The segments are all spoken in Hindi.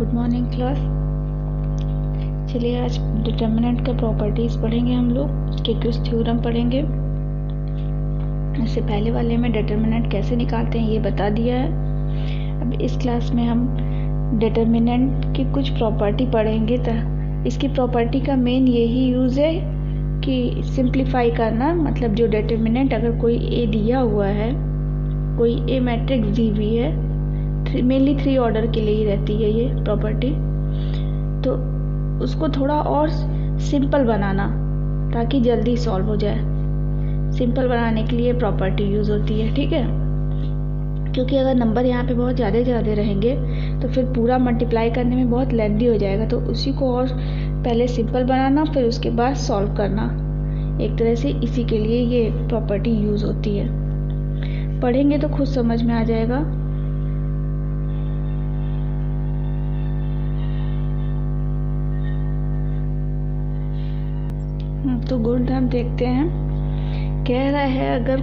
Good morning class. चलिए आज डिटर्मिनेंट का प्रॉपर्टीज़ पढ़ेंगे हम लोग, उसके कुछ थ्योरम पढ़ेंगे। इससे पहले वाले में डिटर्मिनेंट कैसे निकालते हैं ये बता दिया है। अब इस क्लास में हम डिटर्मिनेंट की कुछ प्रॉपर्टी पढ़ेंगे। इसकी प्रॉपर्टी का मेन यही यूज़ है कि सिंप्लीफाई करना, मतलब जो डिटर्मिनेंट अगर कोई ए दिया हुआ है, कोई ए मैट्रिक्स दी हुई है, मेनली 3 ऑर्डर के लिए ही रहती है ये प्रॉपर्टी, तो उसको थोड़ा और सिंपल बनाना ताकि जल्दी सॉल्व हो जाए। सिंपल बनाने के लिए प्रॉपर्टी यूज़ होती है, ठीक है। क्योंकि अगर नंबर यहाँ पे बहुत ज़्यादा रहेंगे तो फिर पूरा मल्टीप्लाई करने में बहुत लेंथी हो जाएगा, तो उसी को और पहले सिंपल बनाना फिर उसके बाद सॉल्व करना, एक तरह से इसी के लिए ये प्रॉपर्टी यूज़ होती है। पढ़ेंगे तो खुद समझ में आ जाएगा। तो गुणधर्म देखते हैं। कह रहा है अगर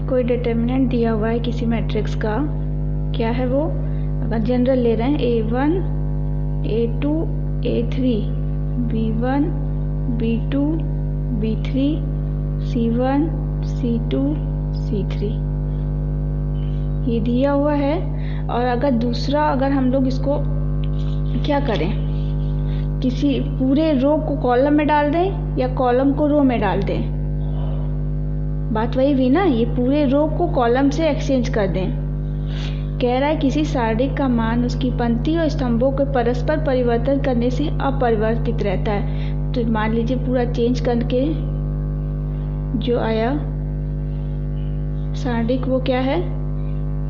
कोई डिटर्मिनेंट दिया हुआ है किसी मैट्रिक्स का, क्या है वो, अगर जनरल ले रहे हैं A1 A2 A3 B1 B2 B3 C1 C2 C3 ये दिया हुआ है। और अगर दूसरा, अगर हम लोग इसको क्या करें, किसी पूरे रो को कॉलम में डाल दें या कॉलम को रो में डाल दें, बात वही हुई ना, ये पूरे रो को कॉलम से एक्सचेंज कर दें। कह रहा है किसी सारणी का मान उसकी पंक्ति और स्तंभों के परस्पर परिवर्तन करने से अपरिवर्तित रहता है। तो मान लीजिए पूरा चेंज करके जो आया सारणी वो क्या है,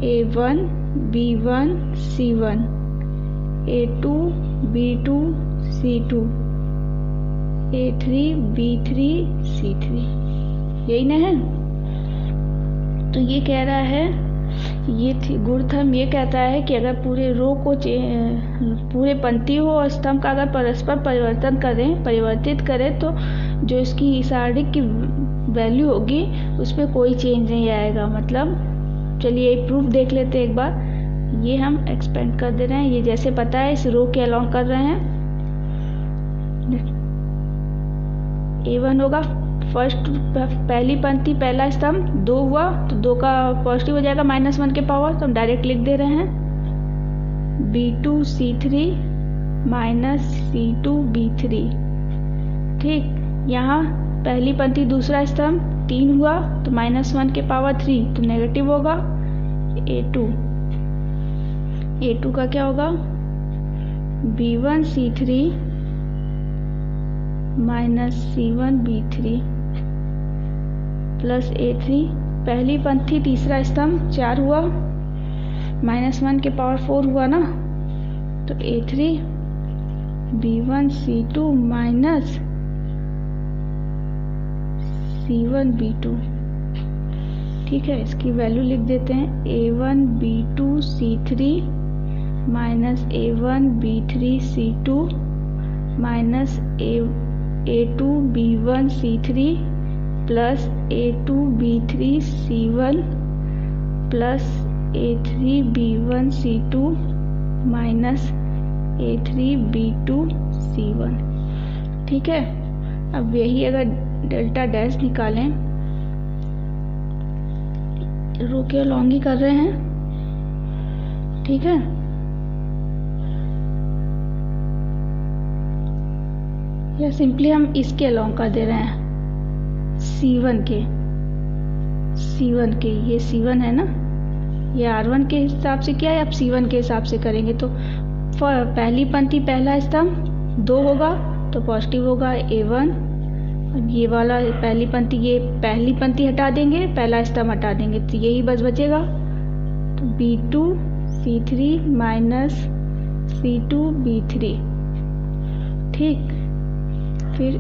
A1 B1 C1 A2 B2 C2 A3 B3 C3, यही ना है। तो ये कह रहा है, ये गुणधर्म ये कहता है कि अगर पूरे रो को पूरे पंक्ति हो और स्तंभ का अगर परस्पर परिवर्तित करें तो जो इसकी सारणी की वैल्यू होगी उसमें कोई चेंज नहीं आएगा। मतलब चलिए एक प्रूफ देख लेते हैं एक बार। ये हम एक्सपेंड कर दे रहे हैं, ये जैसे पता है इस रो के अलोंग कर रहे हैं। A1 होगा फर्स्ट, पहली पंक्ति पहला स्तंभ 2 हुआ तो 2 का पॉजिटिव हो जाएगा -1 के पावर, तो हम डायरेक्ट लिख दे रहे हैं B2 C3 -C2 B3। ठीक, यहाँ पहली पंक्ति दूसरा स्तंभ 3 हुआ तो -1 के पावर 3 तो नेगेटिव होगा। A2 का क्या होगा, B1 C3 -C1 B3 plus A3, पहली पंक्ति तीसरा स्तंभ 4 हुआ, -1 के पावर 4 हुआ ना, तो A3 B1 C2 C1 B2। ठीक है, इसकी वैल्यू लिख देते हैं A1 B2 C3 A1 B3 C2 A2 B1 C3 plus A2 B3 C1 plus A3 B1 C2 A3 B2 C1। ठीक है, अब यही अगर डेल्टा डैश निकालें, रो के अलोंग ही कर रहे हैं, ठीक है। या सिंपली हम इसके अलोंग कर दे रहे हैं C1 के, ये C1 है ना, ये R1 के हिसाब से क्या है, अब C1 के हिसाब से करेंगे तो पहली पंक्ति पहला स्तंभ 2 होगा तो पॉजिटिव होगा A1। अब ये वाला पहली पंक्ति, ये पहली पंक्ति हटा देंगे, पहला स्तंभ हटा देंगे तो यही बस बचेगा, तो B2 C3 C2 B3। ठीक, फिर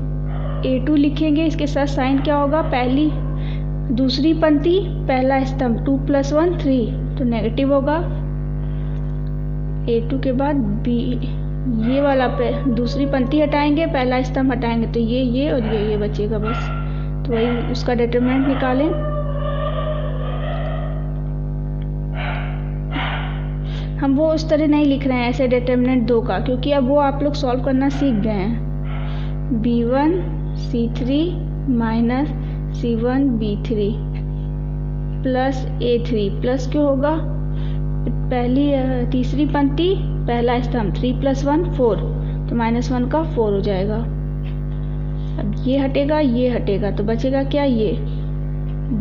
A2 लिखेंगे, इसके साथ साइन क्या होगा, दूसरी पंक्ति पहला स्तंभ 2 + 1 3 तो नेगेटिव होगा। A2 के बाद ये वाला दूसरी पंक्ति हटाएंगे, पहला स्तंभ हटाएंगे तो ये और ये बचेगा बस। तो वही उसका डिटरमिनेंट निकालें। हम वो उस तरह नहीं लिख रहे हैं ऐसे डिटर्मिनेंट 2 का, क्योंकि अब वो आप लोग सॉल्व करना सीख गए हैं। B1 C3 minus C1 B3 plus A3 plus क्यों होगा, पहली तीसरी पंक्ति पहला स्तंभ 3 + 1 4, तो -1 का 4 हो जाएगा। अब ये हटेगा तो बचेगा क्या, ये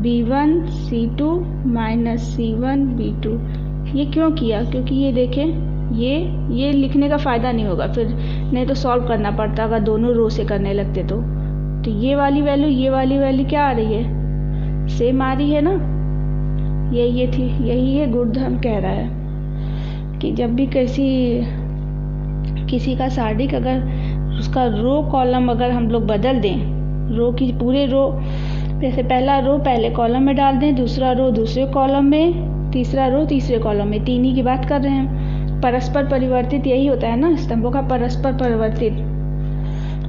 B1 C2 minus C1 B2। ये क्यों किया, क्योंकि ये देखें ये लिखने का फ़ायदा नहीं होगा, फिर नहीं तो सॉल्व करना पड़ता अगर दोनों रो से करने लगते तो ये वाली वैल्यू क्या आ रही है, सेम आ रही है ना। यही है गुणधर्म कह रहा है कि जब भी किसी का सारणी अगर उसका रो कॉलम अगर हम लोग बदल दें, रो की पूरे रो, जैसे पहला रो पहले कॉलम में डाल दें, दूसरा रो दूसरे कॉलम में, तीसरा रो तीसरे कॉलम में, तीन ही की बात कर रहे हैं। परस्पर परिवर्तित यही होता है ना, स्तंभों का परस्पर परिवर्तित,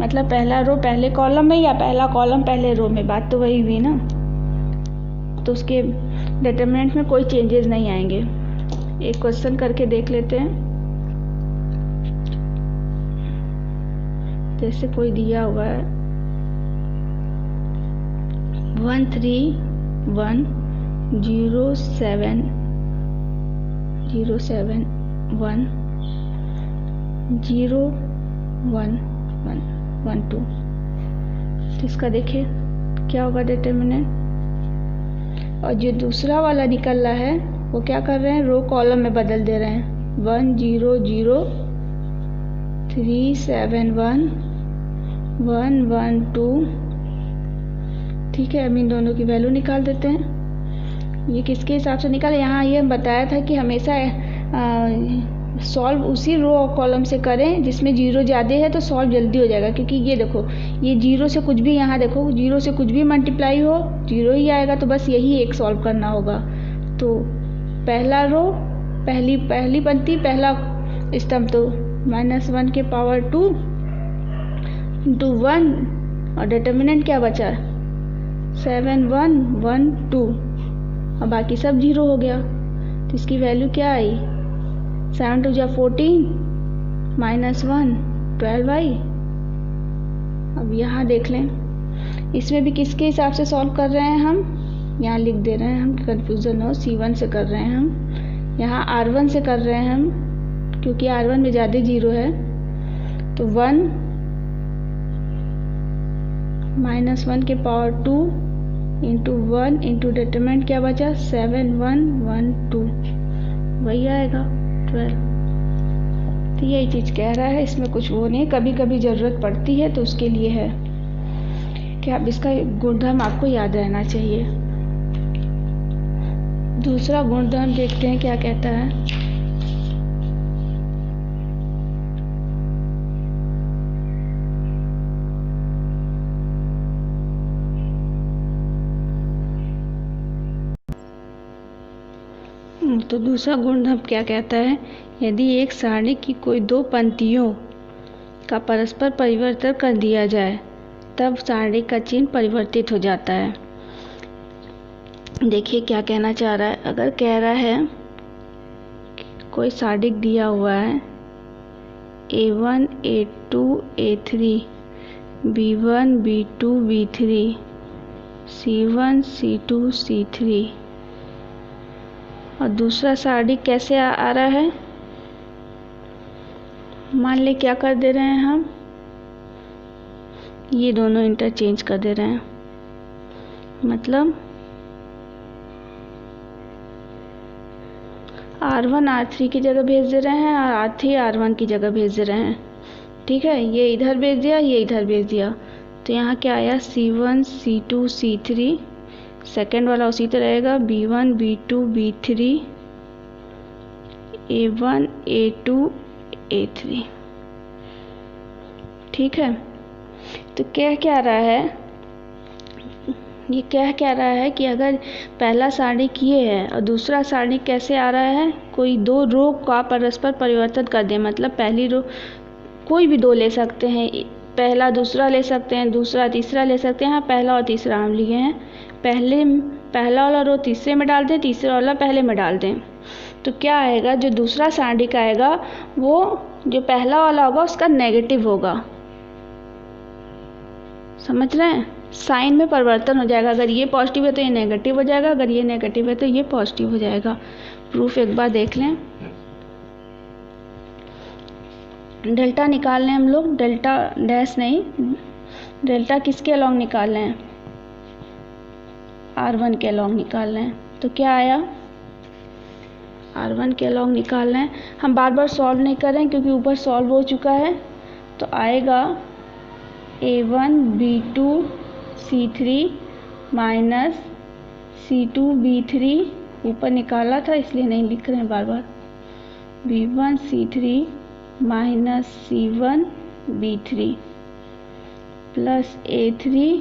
मतलब पहला रो पहले कॉलम में या पहला कॉलम पहले रो में, बात तो वही हुई ना। तो उसके डिटरमिनेंट में कोई चेंजेस नहीं आएंगे। एक क्वेश्चन करके देख लेते हैं। जैसे कोई दिया हुआ है 1 3 1 0 7 0 7 1 0 1 1 1 2, इसका देखिए क्या होगा डिटरमिनेंट। और जो दूसरा वाला निकल रहा है वो क्या कर रहे हैं, रो कॉलम में बदल दे रहे हैं। 1 0 0 3 7 1 1 1 2। ठीक है, अब इन दोनों की वैल्यू निकाल देते हैं। ये किसके हिसाब से निकाले, यहाँ ये बताया था कि हमेशा सॉल्व उसी रो और कॉलम से करें जिसमें जीरो ज़्यादा है, तो सॉल्व जल्दी हो जाएगा। क्योंकि ये देखो, ये जीरो से कुछ भी, यहाँ देखो जीरो से कुछ भी मल्टीप्लाई हो जीरो ही आएगा, तो बस यही एक सॉल्व करना होगा। तो पहला रो पहली पंक्ति पहला स्तंभ, तो -1 के पावर 2 × 1, और डिटर्मिनेंट क्या बचा 7 1 1 2, और बाकी सब जीरो हो गया। तो इसकी वैल्यू क्या आई, 7 2 14 -1 12 आई। अब यहाँ देख लें, इसमें भी किसके हिसाब से सॉल्व कर रहे हैं हम, यहाँ लिख दे रहे हैं हम, कन्फ्यूज़न हो, C1 से कर रहे हैं हम, यहाँ R1 से कर रहे हैं हम, क्योंकि R1 में ज़्यादा जीरो है। तो 1 -1 के पावर 2 × 1 × डिटरमिनेंट क्या बचा 7 1 1 2, वही आएगा 12। तो यही चीज़ कह रहा है, इसमें कुछ वो नहीं, कभी कभी ज़रूरत पड़ती है तो उसके लिए है कि आप इसका गुणधर्म आपको याद रहना चाहिए। दूसरा गुणधर्म देखते हैं क्या कहता है। तो दूसरा गुणधर्म क्या कहता है, यदि एक सारणी की कोई दो पंक्तियों का परस्पर परिवर्तन कर दिया जाए तब सारणी का चिन्ह परिवर्तित हो जाता है। देखिए क्या कहना चाह रहा है, अगर कह रहा है कोई सारणी दिया हुआ है A1 A2 A3 B1 B2 B3 C1 C2 C3, और दूसरा सारणी कैसे आ रहा है, मान ले क्या कर दे रहे हैं हम, ये दोनों इंटरचेंज कर दे रहे हैं, मतलब R1 R3 की जगह भेज दे रहे हैं और R3 R1 की जगह भेज दे रहे हैं। ठीक है, ये इधर भेज दिया, ये इधर भेज दिया, तो यहाँ क्या आया C1 C2 C3, सेकेंड वाला उसी तरह रहेगा B1 B2 B3 A1 A2 A3। ठीक है, तो क्या रहा है, ये क्या रहा है कि अगर पहला सारणी किए है और दूसरा सारणी कैसे आ रहा है, कोई दो रो का परस्पर परिवर्तन कर दे, मतलब पहली रो कोई भी दो ले सकते हैं, पहला दूसरा ले सकते हैं, दूसरा तीसरा ले सकते हैं। यहाँ पहला और तीसरा हम लिए हैं, पहला वाला रो तीसरे में डाल दें, तीसरा वाला पहले में डाल दें। तो क्या आएगा, जो दूसरा सारणिक आएगा वो जो पहला वाला होगा उसका नेगेटिव होगा। समझ रहे हैं, साइन में परिवर्तन हो जाएगा। अगर ये पॉजिटिव है तो ये नेगेटिव हो जाएगा, अगर ये नेगेटिव है तो ये पॉजिटिव हो जाएगा। प्रूफ एक बार देख लें। डेल्टा निकाल लें हम लोग, डेल्टा डैश नहीं, डेल्टा किसके अलॉन्ग निकाल लें, R1 के अलॉन्ग निकाल लें। तो क्या आया, R1 के अलॉन्ग निकाल लें। हम बार बार सॉल्व नहीं करें क्योंकि ऊपर सॉल्व हो चुका है। तो आएगा A1 B2 C3 minus C2 B3, ऊपर निकाला था इसलिए नहीं लिख रहे हैं बार बार, B1 C3 minus C1 B3 plus A3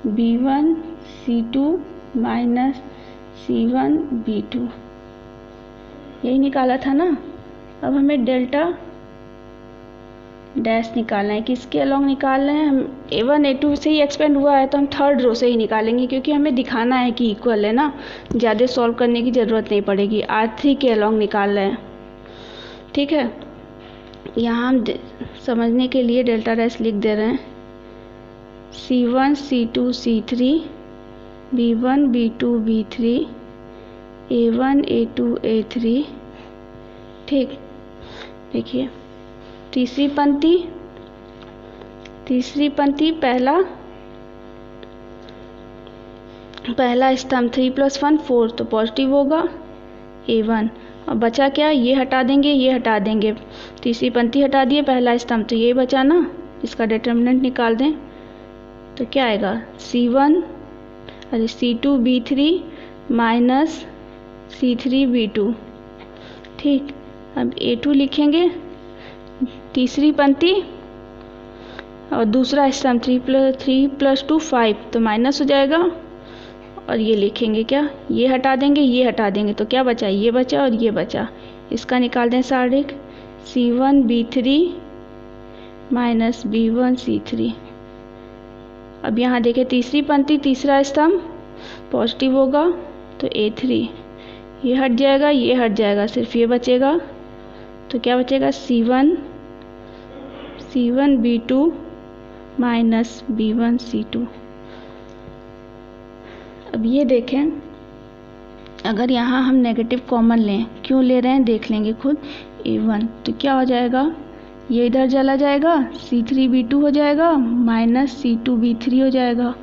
B1 C2 minus C1 B2, यही निकाला था ना। अब हमें डेल्टा डैश निकालना है। किसके अलॉन्ग निकाल रहे हैं हम, A1 A2 से ही एक्सपेंड हुआ है तो हम थर्ड रो से ही निकालेंगे क्योंकि हमें दिखाना है कि इक्वल है ना, ज़्यादा सॉल्व करने की ज़रूरत नहीं पड़ेगी। R3 के अलॉन्ग निकाल रहे हैं, ठीक है। यहाँ हम समझने के लिए डेल्टा डैश लिख दे रहे हैं, C1 C2 C3 B1 B2 B3 A1 A2 A3, ठीक। देखिए तीसरी पंक्ति पहला स्तंभ 3 + 1 4 तो पॉजिटिव होगा A1। और बचा क्या, ये हटा देंगे, ये हटा देंगे, तीसरी पंक्ति हटा दिए, पहला स्तंभ तो ये बचा ना, इसका डिटर्मिनेंट निकाल दें। तो क्या आएगा, C2 B3 minus C3 B2, ठीक। अब A2 लिखेंगे, तीसरी पंक्ति और दूसरा स्तंभ 3 + 2 5 तो माइनस हो जाएगा। और ये लिखेंगे क्या, ये हटा देंगे, ये हटा देंगे, तो क्या बचा, ये बचा और ये बचा। इसका निकाल दें सारणिक, C1 B3 minus B1 C3। अब यहाँ देखें तीसरी पंक्ति तीसरा स्तंभ पॉजिटिव होगा तो A3, ये हट जाएगा, ये हट जाएगा, सिर्फ ये बचेगा। तो क्या बचेगा, C1 B2 minus B1 C2। अब ये देखें, अगर यहाँ हम नेगेटिव कॉमन लें, क्यों ले रहे हैं देख लेंगे खुद, A1 तो क्या हो जाएगा, ये इधर चला जाएगा, C3 B2 हो जाएगा माइनस C2 B3 हो जाएगा।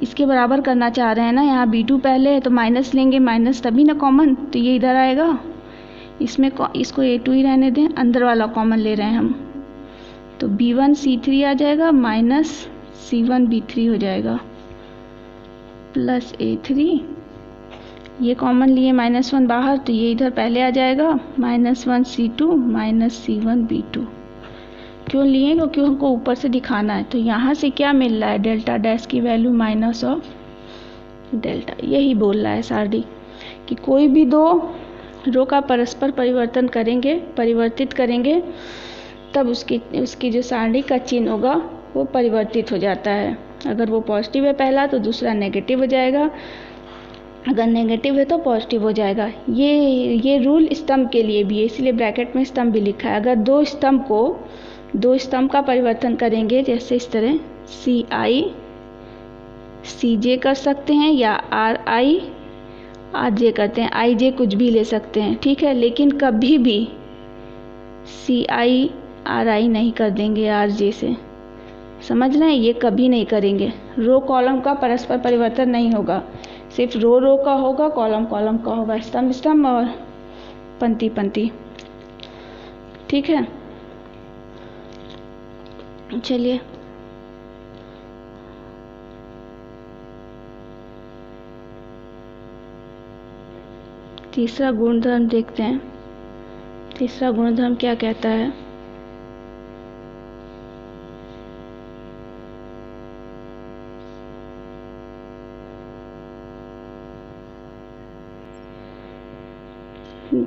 इसके बराबर करना चाह रहे हैं ना, यहाँ B2 पहले है तो माइनस लेंगे, माइनस तभी ना कॉमन, तो ये इधर आएगा, इसमें इसको A2 ही रहने दें, अंदर वाला कॉमन ले रहे हैं हम, तो B1 C3 आ जाएगा माइनस C1 B3 हो जाएगा प्लस A3, ये कॉमन लिए -1 बाहर तो ये इधर पहले आ जाएगा, -1 C2 माइनस C1 B2। क्यों लिए, क्योंकि हमको ऊपर से दिखाना है। तो यहाँ से क्या मिल रहा है, डेल्टा डैश की वैल्यू माइनस ऑफ डेल्टा। यही बोल रहा है सारडी कि कोई भी दो रो का परस्पर परिवर्तित करेंगे तब उसकी जो सारणी का चिन्ह होगा वो परिवर्तित हो जाता है। अगर वो पॉजिटिव है पहला तो दूसरा नेगेटिव हो जाएगा, अगर नेगेटिव है तो पॉजिटिव हो जाएगा। ये रूल स्तंभ के लिए भी है, इसलिए ब्रैकेट में स्तंभ भी लिखा है। अगर दो स्तंभ का परिवर्तन करेंगे, जैसे इस तरह CI CJ कर सकते हैं या RI RJ करते हैं, IJ कुछ भी ले सकते हैं, ठीक है। लेकिन कभी भी CI RI नहीं कर देंगे RJ से, समझ रहे हैं, ये कभी नहीं करेंगे। रो कॉलम का परस्पर परिवर्तन नहीं होगा, सिर्फ रो का होगा, कॉलम का होगा, स्तंभ और पंक्ति, ठीक है। चलिए तीसरा गुणधर्म देखते हैं। तीसरा गुणधर्म क्या कहता है,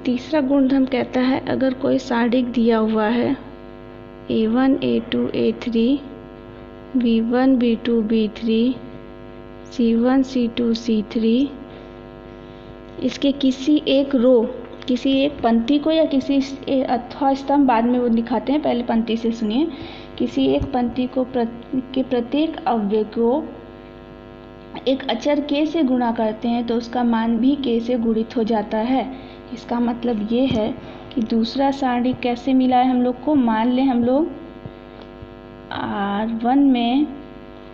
तीसरा गुणधर्म कहता है अगर कोई सारणिक दिया हुआ है A1 A2 A3 B1 B2 B3 C1 C2 C3, इसके किसी एक रो किसी एक पंक्ति को या किसी अथवा स्तंभ, बाद में वो दिखाते हैं, पहले पंक्ति से सुनिए। किसी एक पंक्ति को के प्रत्येक अव्यय को एक अचर k से गुणा करते हैं तो उसका मान भी k से गुणित हो जाता है। इसका मतलब ये है कि दूसरा सारणी कैसे मिला है हम लोग को। मान लें हम लोग R1 में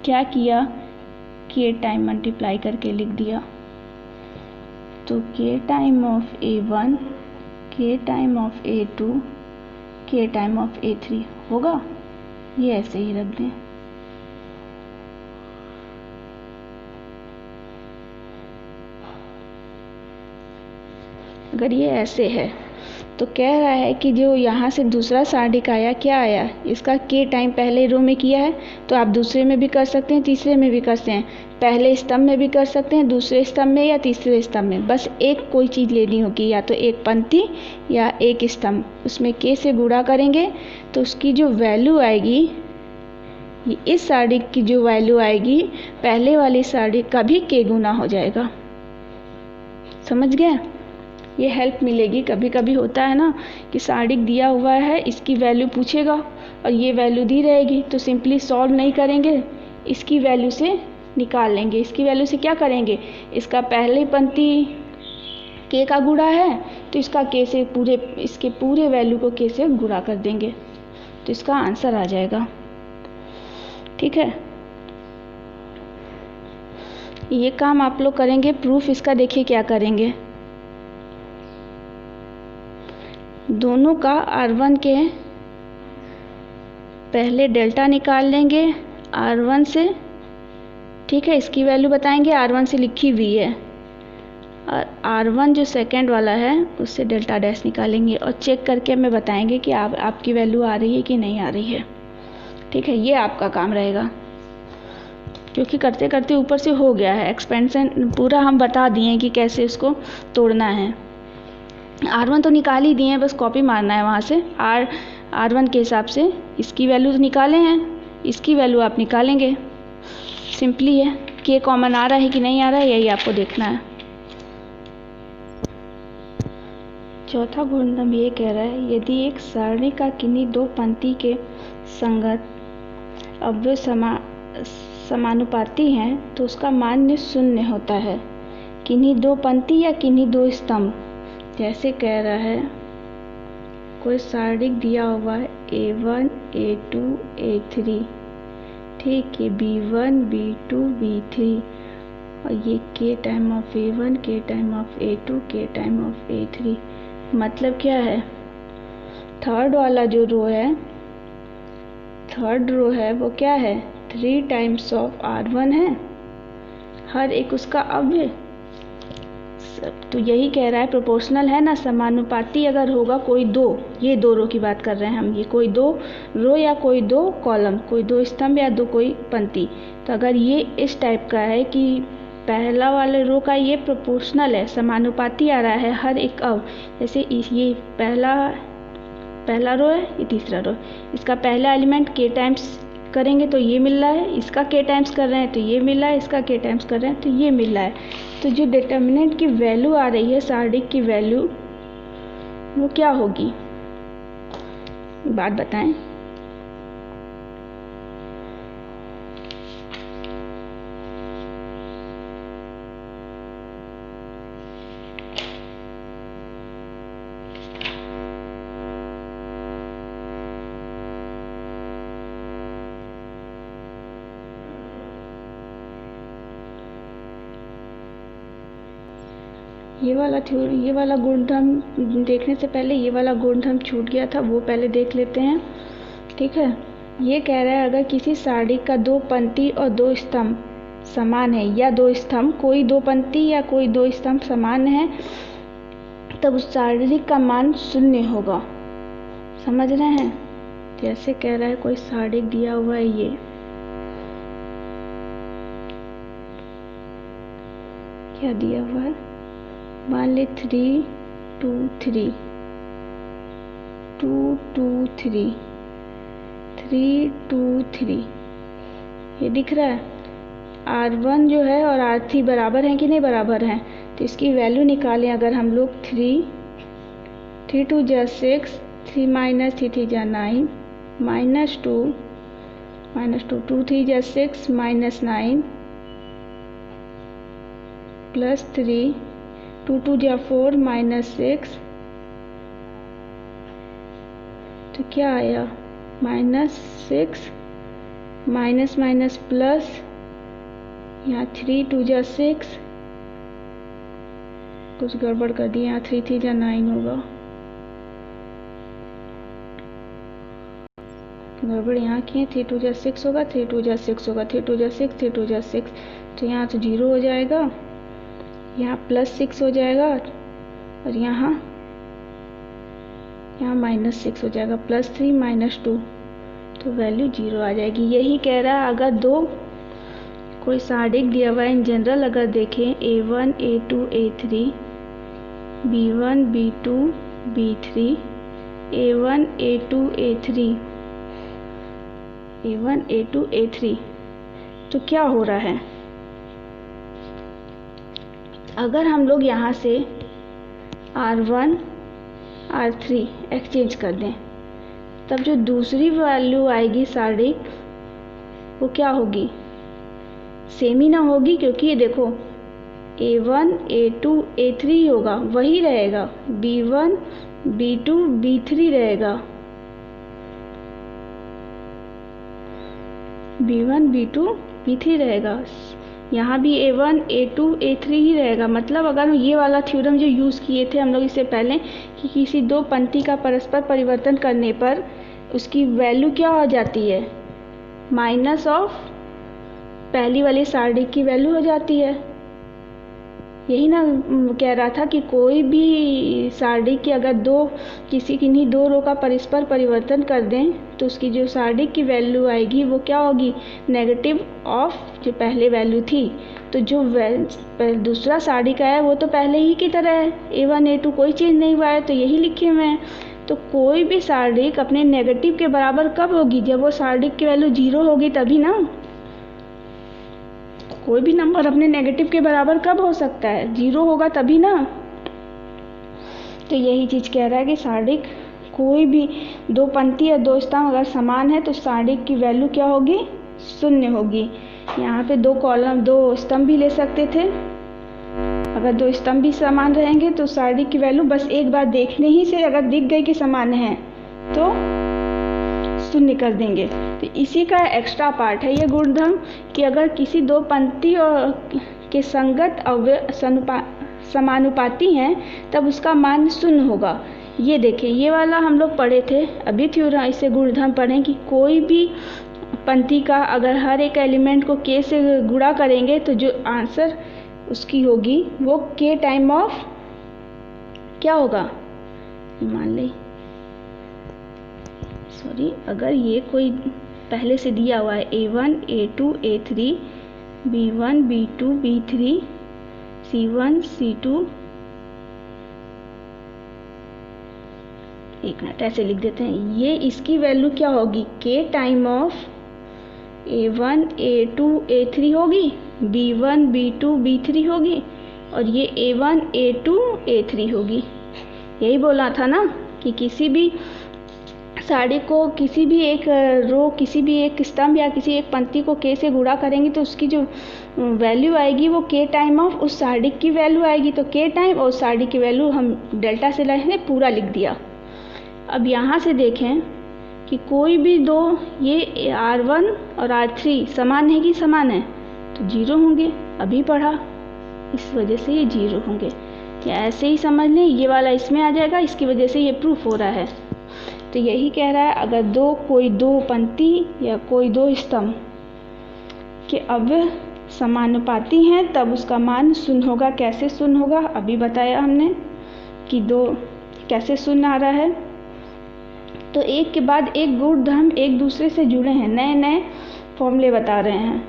क्या किया, k टाइम मल्टीप्लाई करके लिख दिया, तो k time of A1, k time of A2, k time of A3 होगा। ये ऐसे ही रख दें। अगर ये ऐसे है तो कह रहा है कि जो यहाँ से दूसरा सारणी का आया, क्या आया, इसका k टाइम पहले रो में किया है, तो आप दूसरे में भी कर सकते हैं, तीसरे में भी कर सकते हैं, पहले स्तंभ में भी कर सकते हैं, दूसरे स्तंभ में या तीसरे स्तंभ में। बस एक कोई चीज़ लेनी होगी, या तो एक पंक्ति या एक स्तंभ, उसमें k से गुणा करेंगे तो उसकी जो वैल्यू आएगी, इस सारणी की जो वैल्यू आएगी पहले वाली सारणी का भी k गुना हो जाएगा। समझ गया? ये हेल्प मिलेगी। कभी कभी होता है ना कि सारणी दिया हुआ है, इसकी वैल्यू पूछेगा और ये वैल्यू दी रहेगी, तो सिंपली सॉल्व नहीं करेंगे, इसकी वैल्यू से निकाल लेंगे। इसकी वैल्यू से क्या करेंगे, इसका पहली पंक्ति k का गुणा है तो इसका k से इसके पूरे वैल्यू को k से गुणा कर देंगे, तो इसका आंसर आ जाएगा। ठीक है, ये काम आप लोग करेंगे। प्रूफ इसका देखिए क्या करेंगे। दोनों का R1 के पहले डेल्टा निकाल लेंगे R1 से। ठीक है, इसकी वैल्यू बताएंगे, R1 से लिखी हुई है, और R1 जो सेकंड वाला है उससे डेल्टा डैश निकालेंगे और चेक करके हमें बताएंगे कि आपकी वैल्यू आ रही है कि नहीं आ रही है। ठीक है, ये आपका काम रहेगा, क्योंकि करते करते ऊपर से हो गया है एक्सपेंशन पूरा, हम बता दिए कि कैसे उसको तोड़ना है। R1 तो निकाल ही दिए हैं, बस कॉपी मारना है वहाँ से R1 के हिसाब से। इसकी वैल्यू तो निकाले हैं, इसकी वैल्यू आप निकालेंगे, सिंपली है। k कॉमन आ रहा है कि नहीं आ रहा है, यही आपको देखना है। चौथा गुणधर्म ये कह रहा है, यदि एक सारणी का किन्हीं दो पंक्ति के संगत अव्यय समानुपाती हैं तो उसका मान शून्य होता है। किन्हीं दो पंक्ति या किन्हीं दो स्तंभ, जैसे कह रहा है कोई सारणी दिया हुआ है A1, A2, A3, ठीक है, B1, B2, B3, और ये k time of A1, k time of A2, k time of A3। मतलब क्या है, थर्ड वाला जो रो है, थर्ड रो है वो क्या है, 3 टाइम्स ऑफ R1 है, हर एक उसका अव्यय। तो यही कह रहा है, प्रोपोर्शनल है ना, समानुपाती अगर होगा कोई दो, ये दो रो की बात कर रहे हैं हम, ये कोई दो रो या कोई दो कॉलम, कोई दो स्तंभ या दो कोई पंक्ति, तो अगर ये इस टाइप का है कि पहला वाले रो का ये प्रोपोर्शनल है, समानुपाती आ रहा है हर एक जैसे ये पहला रो है, ये तीसरा रो, इसका पहला एलिमेंट k टाइम्स करेंगे तो ये मिल रहा है, इसका k टाइम्स कर रहे हैं तो ये मिल रहा है, इसका k टाइम्स कर रहे हैं तो ये मिल रहा है। तो जो डिटर्मिनेंट की वैल्यू आ रही है, सारणी की वैल्यू, वो क्या होगी, बात बताएं। ये वाला गुणधर्म देखने से पहले ये वाला गुणधर्म छूट गया था, वो पहले देख लेते हैं। ठीक है, ये कह रहा है अगर किसी सारणी का दो पंक्ति और दो स्तंभ समान है, या दो स्तंभ, कोई दो पंक्ति या कोई दो स्तंभ समान है, तब उस सारणी का मान शून्य होगा। समझ रहे हैं? जैसे कह रहा है कोई सारणी दिया हुआ है, ये क्या दिया हुआ है, मान ले 3 2 3 2 2 3 3 2 3, ये दिख रहा है। R1 जो है और R3 बराबर हैं कि नहीं बराबर हैं, तो इसकी वैल्यू निकालें अगर हम लोग 3 3 2 जा 6, 3 माइनस 3 3 जा 9, -2 2 3 जा 6, -9 +3 2 2 जा 4, -6, तो क्या आया -6 माइनस माइनस प्लस, यहाँ 3 2 जा 6, कुछ गड़बड़ कर दी, यहाँ 3 3 जा 9 होगा, गड़बड़ यहाँ की है, 3 2 जा 6 होगा, 3 2 जा 6 होगा, 3 2 जा 6, 3 2 जा 6, तो यहाँ तो 0 हो जाएगा, यहाँ +6 हो जाएगा, और यहाँ -6 हो जाएगा, +3 -2, तो वैल्यू 0 आ जाएगी। यही कह रहा है अगर दो कोई सारिक दिया हुआ है, इन जनरल अगर देखें A1 A2 A3, B1 B2 B3, A1 A2 A3, A1 A2 A3, तो क्या हो रहा है, अगर हम लोग यहाँ से R1 R3 एक्सचेंज कर दें, तब जो दूसरी वैल्यू आएगी सारिक, वो क्या होगी, सेम ही ना होगी, क्योंकि ये देखो A1 A2 A3 होगा, वही रहेगा, B1 B2 B3 रहेगा, B1 B2 B3 रहेगा, यहाँ भी A1 A2 A3 ही रहेगा। मतलब अगर हम ये वाला थ्योरम जो यूज़ किए थे हम लोग इससे पहले कि किसी दो पंक्ति का परस्पर परिवर्तन करने पर उसकी वैल्यू क्या हो जाती है, माइनस ऑफ पहली वाली सारिक की वैल्यू हो जाती है। यही ना कह रहा था कि कोई भी सारिक की अगर किसी किन्हीं दो रो का परस्पर परिवर्तन कर दें तो उसकी जो सारिक की वैल्यू आएगी वो क्या होगी, नेगेटिव ऑफ जो पहले वैल्यू थी। तो जो दूसरा सारिक आया वो तो पहले ही की तरह है, A1 A2 कोई चेंज नहीं हुआ है, तो यही लिखे हुए हैं। तो कोई भी सारिक अपने नेगेटिव के बराबर कब होगी, जब वो सारिक की वैल्यू 0 होगी तभी ना। कोई भी नंबर अपने नेगेटिव के बराबर कब हो सकता है, 0 होगा तभी ना। तो यही चीज़ कह रहा है कि सारिक कोई भी दो पंक्ति या दो स्तंभ अगर समान है तो सारिक की वैल्यू क्या होगी, 0 होगी। यहाँ पे दो स्तंभ भी ले सकते थे, अगर दो स्तंभ भी समान रहेंगे तो सारिक की वैल्यू बस एक बार देखने ही से अगर दिख गई कि समान है तो 0 कर देंगे। तो इसी का एक्स्ट्रा पार्ट है ये गुणधर्म कि अगर किसी दो पंक्ति के संगत समानुपाती हैं तब उसका मान 0 होगा। ये देखें, ये वाला हम लोग पढ़े थे अभी थ्योरम, इससे गुणधर्म पढ़ें कि कोई भी पंक्ति का अगर हर एक एलिमेंट को k से गुणा करेंगे तो जो आंसर उसकी होगी वो k टाइम ऑफ क्या होगा, मान लें अगर ये कोई पहले से दिया हुआ है A1 A2 A3 B1 B2 B3 C1 C2, एक मिनट ऐसे लिख देते हैं, ये इसकी वैल्यू क्या होगी, k time of A1 A2 A3 होगी, B1 B2 B3 होगी, और ये A1 A2 A3 होगी। यही बोला था ना कि किसी भी सारिक को किसी भी एक रो, किसी भी एक स्तंभ या किसी एक पंक्ति को k से गुणा करेंगे तो उसकी जो वैल्यू आएगी वो k टाइम ऑफ उस सारिक की वैल्यू आएगी। तो k टाइम और सारिक की वैल्यू हम डेल्टा से लिखने पूरा लिख दिया। अब यहाँ से देखें कि कोई भी दो, ये R1 और R3 समान है कि समान है, तो 0 होंगे, अभी पढ़ा, इस वजह से ये 0 होंगे। या ऐसे ही समझ लें ये वाला इसमें आ जाएगा, इसकी वजह से ये प्रूफ हो रहा है। तो यही कह रहा है अगर कोई दो पंक्ति या कोई दो स्तंभ के अव्यव समानुपाती हैं तब उसका मान 0 होगा। कैसे 0 होगा अभी बताया हमने कि कैसे 0 आ रहा है। तो एक के बाद एक गुणधर्म एक दूसरे से जुड़े हैं, नए नए फॉर्मूले बता रहे हैं।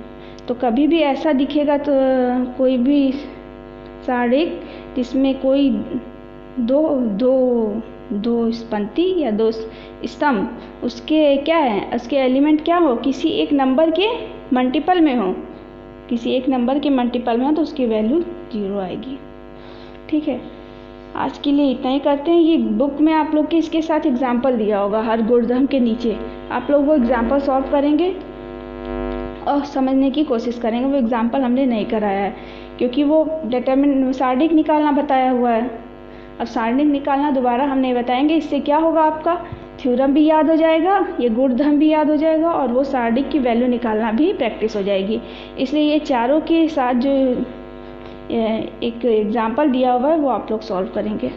तो कभी भी ऐसा दिखेगा तो कोई भी सारिक जिसमें कोई दो पंक्ति या दो स्तंभ उसके क्या है, उसके एलिमेंट क्या हो, किसी एक नंबर के मल्टीपल में हो, किसी एक नंबर के मल्टीपल में हो तो उसकी वैल्यू 0 आएगी। ठीक है। आज के लिए इतना ही करते हैं। ये बुक में आप लोग के इसके साथ एग्जाम्पल दिया होगा, हर गुणधर्म के नीचे आप लोग वो एग्जाम्पल सॉल्व करेंगे और समझने की कोशिश करेंगे। वो एग्जाम्पल हमने नहीं कराया है क्योंकि वो सारणिक निकालना बताया हुआ है। अब सारणिक निकालना दोबारा हम नहीं बताएंगे। इससे क्या होगा, आपका थ्योरम भी याद हो जाएगा, ये गुणधर्म भी याद हो जाएगा और वो सारणिक की वैल्यू निकालना भी प्रैक्टिस हो जाएगी। इसलिए ये चारों के साथ जो एक एग्जाम्पल दिया हुआ है वो आप लोग सॉल्व करेंगे।